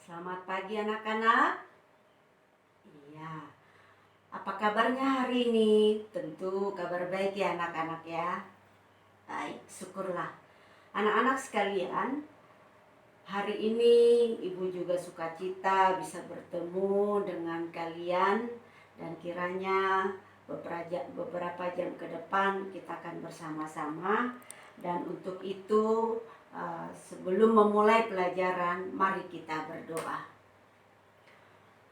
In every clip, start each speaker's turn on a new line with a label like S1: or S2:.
S1: Selamat pagi anak-anak. Iya, apa kabarnya hari ini? Tentu kabar baik ya anak-anak ya. Baik, syukurlah. Anak-anak sekalian, hari ini Ibu juga sukacita bisa bertemu dengan kalian. Dan kiranya beberapa jam ke depan kita akan bersama-sama. Dan untuk itu sebelum memulai pelajaran, mari kita berdoa.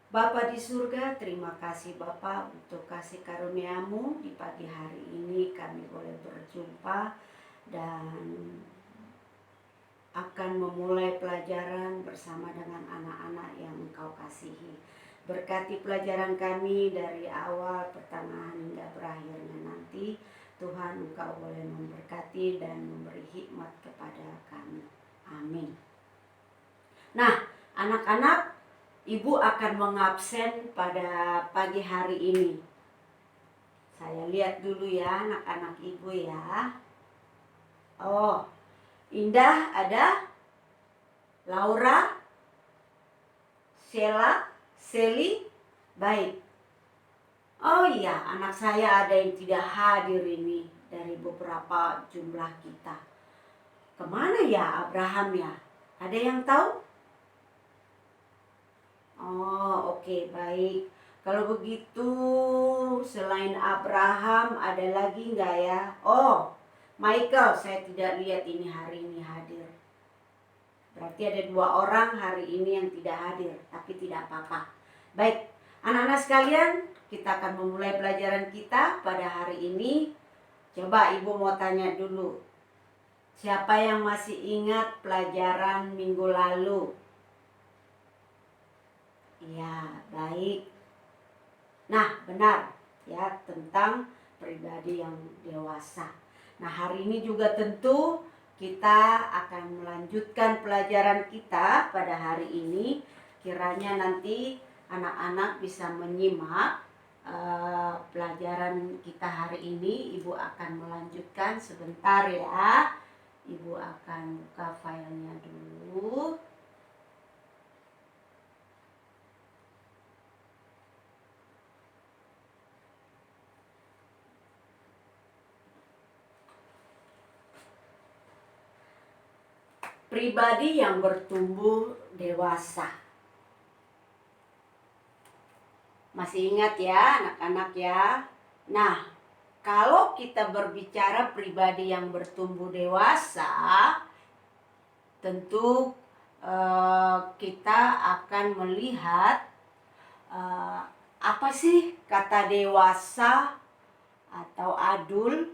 S1: Bapa di surga, terima kasih Bapa untuk kasih karunia-Mu. Di pagi hari ini kami boleh berjumpa dan akan memulai pelajaran bersama dengan anak-anak yang Engkau kasihi. Berkati pelajaran kami dari awal, pertengahan hingga berakhirnya nanti. Tuhan, Engkau boleh memberkati dan memberi hikmat kepada kami. Amin. Nah, anak-anak, Ibu akan mengabsen pada pagi hari ini. Saya lihat dulu ya anak-anak Ibu ya. Oh, Indah ada, Laura, Sheila, Sally, baik. Oh iya, anak saya ada yang tidak hadir ini dari beberapa jumlah kita. Kemana ya Abraham ya? Ada yang tahu? Oh, oke, baik. Kalau begitu, selain Abraham ada lagi nggak ya? Oh, Michael, saya tidak lihat ini hari ini hadir. Berarti ada 2 orang hari ini yang tidak hadir, tapi tidak apa-apa. Baik, anak-anak sekalian, kita akan memulai pelajaran kita pada hari ini. Coba Ibu mau tanya dulu, siapa yang masih ingat pelajaran minggu lalu? Ya, baik. Nah, benar ya, tentang pribadi yang dewasa. Nah, hari ini juga tentu kita akan melanjutkan pelajaran kita pada hari ini. Kiranya nanti anak-anak bisa menyimak pelajaran kita hari ini. Ibu akan melanjutkan sebentar ya. Ibu akan buka filenya dulu. Pribadi yang bertumbuh dewasa. Masih ingat ya anak-anak ya? Nah, kalau kita berbicara pribadi yang bertumbuh dewasa, tentu kita akan melihat apa sih kata dewasa atau adult,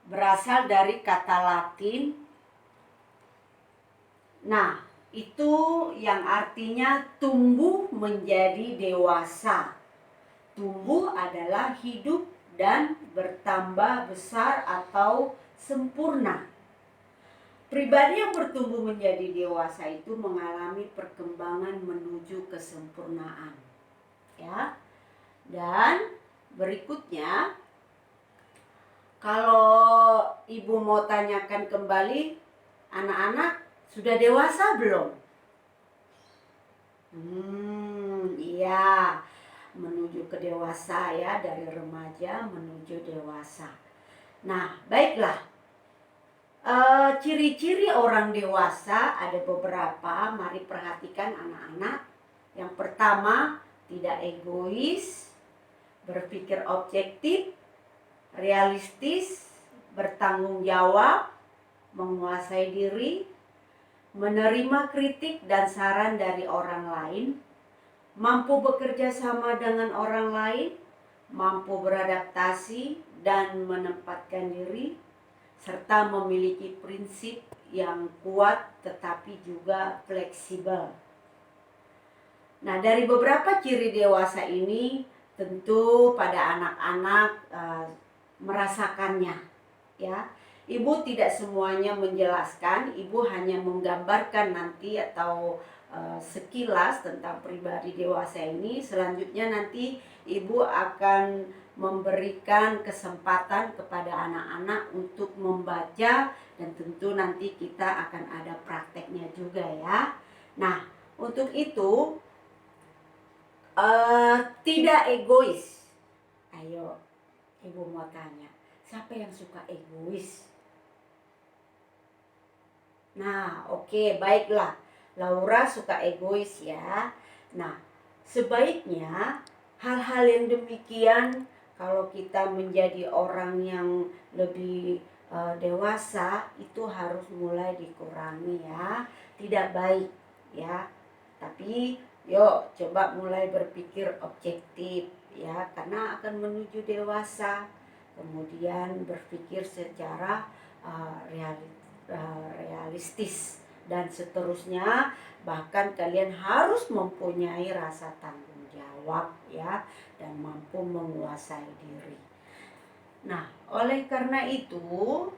S1: berasal dari kata Latin. Nah, itu yang artinya tumbuh menjadi dewasa. Tumbuh adalah hidup dan bertambah besar atau sempurna. Pribadi yang bertumbuh menjadi dewasa itu mengalami perkembangan menuju kesempurnaan. Ya. Dan berikutnya, kalau Ibu mau tanyakan kembali, anak-anak sudah dewasa belum? Iya, menuju ke dewasa ya, dari remaja menuju dewasa. Nah, baiklah. Ciri-ciri orang dewasa ada beberapa, mari perhatikan anak-anak. Yang pertama, tidak egois, berpikir objektif, realistis, bertanggung jawab, menguasai diri, menerima kritik dan saran dari orang lain, mampu bekerja sama dengan orang lain, mampu beradaptasi dan menempatkan diri, serta memiliki prinsip yang kuat tetapi juga fleksibel. Nah, dari beberapa ciri dewasa ini tentu pada anak-anak merasakannya ya. Ibu tidak semuanya menjelaskan, Ibu hanya menggambarkan nanti atau sekilas tentang pribadi dewasa ini. Selanjutnya nanti Ibu akan memberikan kesempatan kepada anak-anak untuk membaca dan tentu nanti kita akan ada prakteknya juga ya. Nah, Untuk itu tidak egois. Ayo, ibu mau tanya, siapa yang suka egois? Nah, oke, baiklah. Laura suka egois ya. Nah, sebaiknya hal-hal yang demikian kalau kita menjadi orang yang lebih dewasa itu harus mulai dikurangi ya. Tidak baik ya. Tapi yuk coba mulai berpikir objektif ya, karena akan menuju dewasa. Kemudian berpikir secara realistis dan seterusnya, bahkan kalian harus mempunyai rasa tanggung jawab ya, dan mampu menguasai diri. Nah, oleh karena itu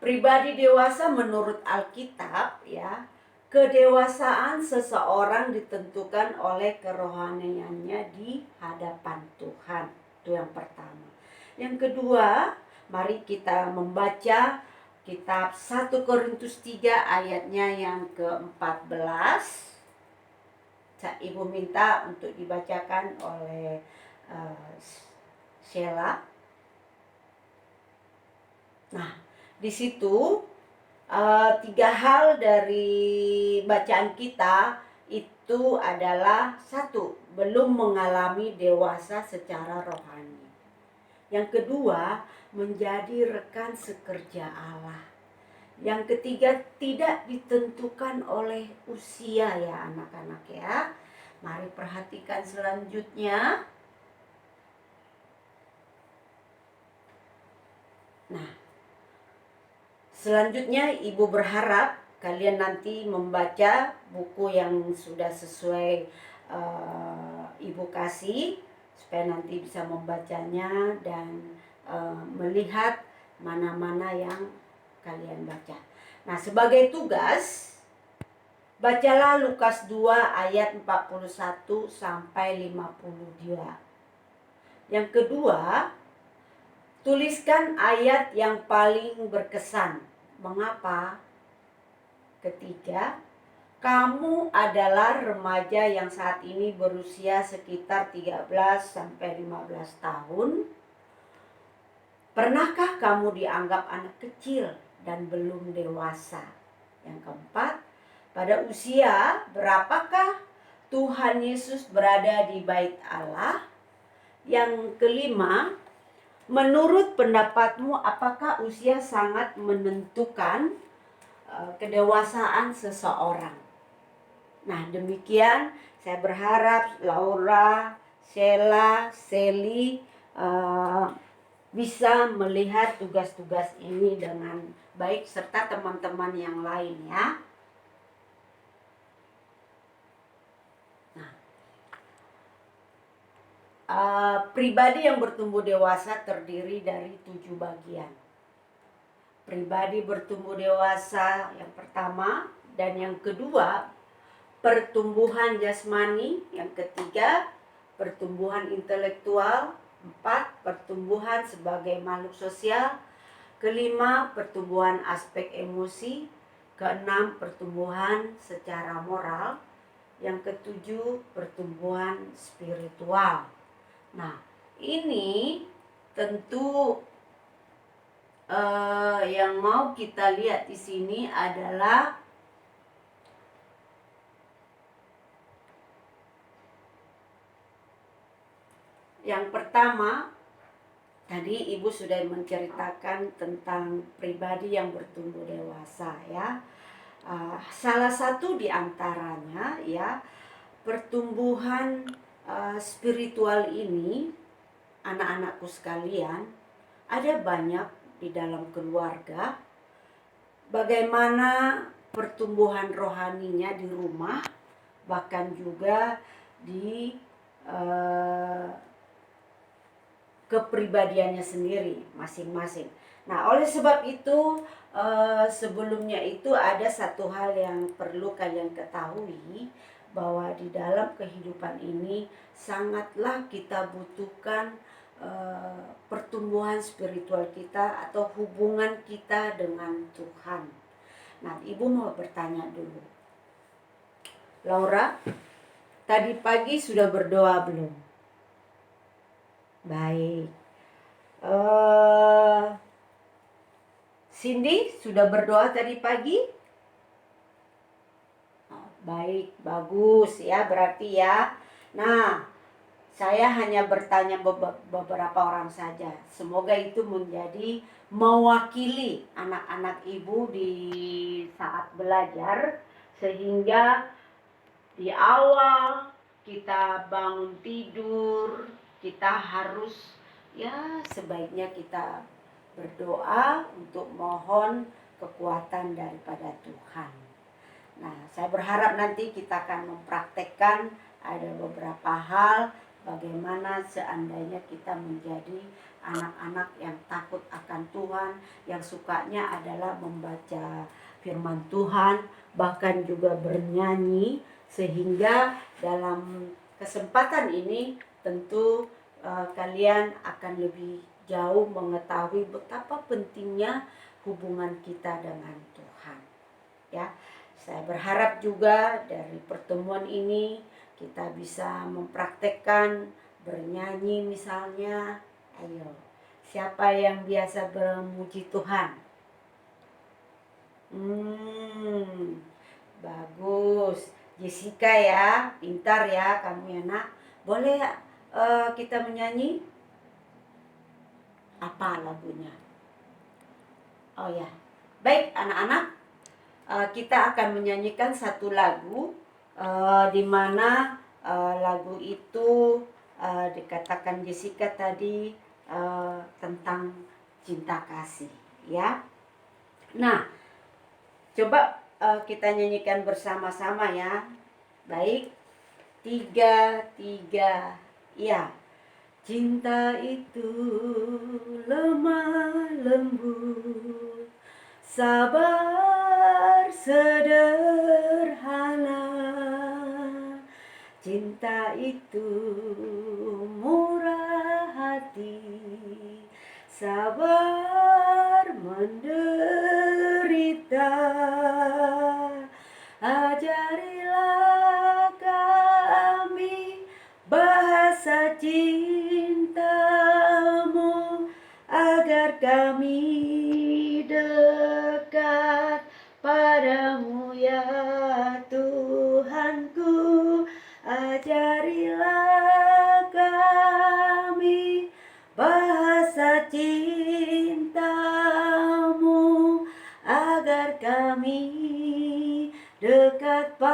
S1: pribadi dewasa menurut Alkitab ya, kedewasaan seseorang ditentukan oleh kerohaniannya di hadapan Tuhan. Itu yang pertama. Yang kedua, mari kita membaca kitab 1 Korintus 3 ayatnya yang ke-14. Ibu minta untuk dibacakan oleh Sheila. Nah, di situ 3 hal dari bacaan kita itu adalah: 1, belum mengalami dewasa secara rohani. Yang kedua, menjadi rekan sekerja Allah. Yang ketiga, tidak ditentukan oleh usia ya anak-anak ya. Mari perhatikan selanjutnya. Nah, selanjutnya ibu berharap kalian nanti membaca buku yang sudah sesuai ibu kasih, supaya nanti bisa membacanya dan melihat mana-mana yang kalian baca. Nah, sebagai tugas, bacalah Lukas 2 ayat 41 sampai 52. Yang kedua, tuliskan ayat yang paling berkesan. Mengapa? Ketiga, kamu adalah remaja yang saat ini berusia sekitar 13 sampai 15 tahun. Pernahkah kamu dianggap anak kecil dan belum dewasa? Yang keempat, pada usia berapakah Tuhan Yesus berada di bait Allah? Yang kelima, menurut pendapatmu apakah usia sangat menentukan kedewasaan seseorang? Nah, demikian saya berharap Laura, Sheila, Sally bisa melihat tugas-tugas ini dengan baik serta teman-teman yang lain ya. Nah, pribadi yang bertumbuh dewasa terdiri dari 7 bagian. Pribadi bertumbuh dewasa yang pertama, dan yang kedua pertumbuhan jasmani, yang ketiga pertumbuhan intelektual, 4 pertumbuhan sebagai makhluk sosial, kelima pertumbuhan aspek emosi, keenam pertumbuhan secara moral, yang ketujuh pertumbuhan spiritual. Nah, ini tentu yang mau kita lihat di sini adalah yang pertama, tadi ibu sudah menceritakan tentang pribadi yang bertumbuh dewasa ya. Salah satu di antaranya ya, pertumbuhan spiritual ini, anak-anakku sekalian, ada banyak di dalam keluarga. Bagaimana pertumbuhan rohaninya di rumah, bahkan juga di kepribadiannya sendiri masing-masing. Nah, oleh sebab itu sebelumnya itu ada satu hal yang perlu kalian ketahui, bahwa di dalam kehidupan ini sangatlah kita butuhkan pertumbuhan spiritual kita atau hubungan kita dengan Tuhan. Nah, Ibu mau bertanya dulu. Laura, tadi pagi sudah berdoa belum? Baik. Cindy sudah berdoa tadi pagi? Baik, bagus ya berarti ya. Nah, saya hanya bertanya beberapa orang saja. Semoga itu menjadi mewakili anak-anak ibu di saat belajar. Sehingga di awal kita bangun tidur, kita harus ya sebaiknya kita berdoa untuk mohon kekuatan daripada Tuhan. Nah, saya berharap nanti kita akan mempraktekkan ada beberapa hal bagaimana seandainya kita menjadi anak-anak yang takut akan Tuhan, yang sukanya adalah membaca firman Tuhan, bahkan juga bernyanyi, sehingga dalam kesempatan ini tentu kalian akan lebih jauh mengetahui betapa pentingnya hubungan kita dengan Tuhan. Ya. Saya berharap juga dari pertemuan ini kita bisa mempraktekkan bernyanyi misalnya. Ayo, siapa yang biasa memuji Tuhan? Bagus. Jessica ya, pintar ya kamu ya nak. Boleh kita menyanyi? Apa lagunya? Oh ya, baik anak-anak. Kita akan menyanyikan satu lagu di mana lagu itu dikatakan Jessica tadi tentang cinta kasih ya. Nah, coba kita nyanyikan bersama-sama ya. Baik, 3, ya. Cinta itu lemah lembut, sabar sederhana. Cinta itu murah hati, sabar menderita. Ajarilah kami bahasa cintamu, agar kami dekat padamu ya Tuhanku. Ajarilah kami bahasa cintamu, agar kami dekat padamu.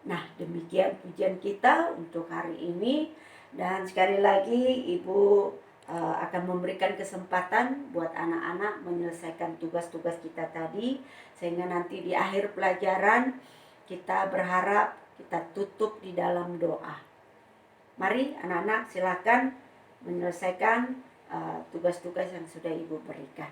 S1: Nah, demikian pujian kita untuk hari ini. Dan sekali lagi Ibu akan memberikan kesempatan buat anak-anak menyelesaikan tugas-tugas kita tadi, sehingga nanti di akhir pelajaran kita berharap kita tutup di dalam doa. Mari anak-anak silakan menyelesaikan tugas-tugas yang sudah Ibu berikan.